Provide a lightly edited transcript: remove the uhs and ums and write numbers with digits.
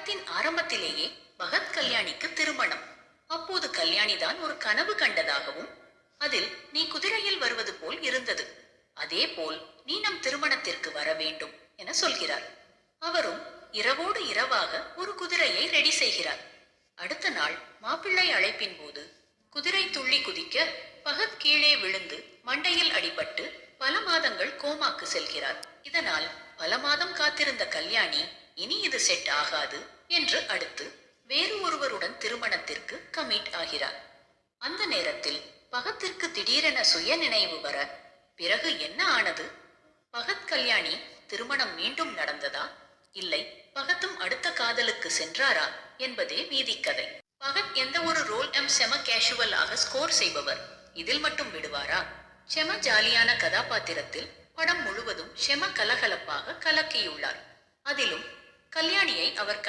படத்தின் ஆரம்பத்திலேயே பகத் கல்யாணிக்கு திருமணம். அப்போது கல்யாணிதான் ஒரு கனவு கண்டதாகவும் அதில் நீ குதிரையில் வருவது போல் இருந்தது, அதே போல் நீ நம் திருமணத்திற்கு வர வேண்டும் என சொல்கிறார். அவரும் இரவோடு இரவாக ஒரு குதிரையை ரெடி செய்கிறார். அடுத்த நாள் மாப்பிள்ளை அழைப்பின் போது குதிரை துள்ளி குதிக்க பகத் கீழே விழுந்து மண்டையில் அடிபட்டு பல மாதங்கள் கோமாக்கு செல்கிறார். இதனால் பல மாதம் காத்திருந்த கல்யாணி இனி இது செட் ஆகாது என்று அடுத்து வேறு ஒருவருடன் திருமணத்திற்கு கமிட் ஆகிறார். அந்த நேரத்தில் பகத்திற்கு திடீரென சுய நினைவு வர, பிறகு என்ன ஆனது? பகத் கல்யாணி திருமணம் மீண்டும் நடந்ததா, இல்லை பகத்தும் அடுத்த காதலுக்கு சென்றாரா என்பதே மீதி கதை. பகத் எந்த ஒரு ரோல் செம கேஷுவலாக ஸ்கோர் செய்பவர். இதில் மட்டும் விடுவாரா? செம ஜாலியான கதாபாத்திரத்தில் படம் முழுவதும் செம கலகலப்பாக கலக்கியுள்ளார். அதிலும் கல்யாணியை அவர்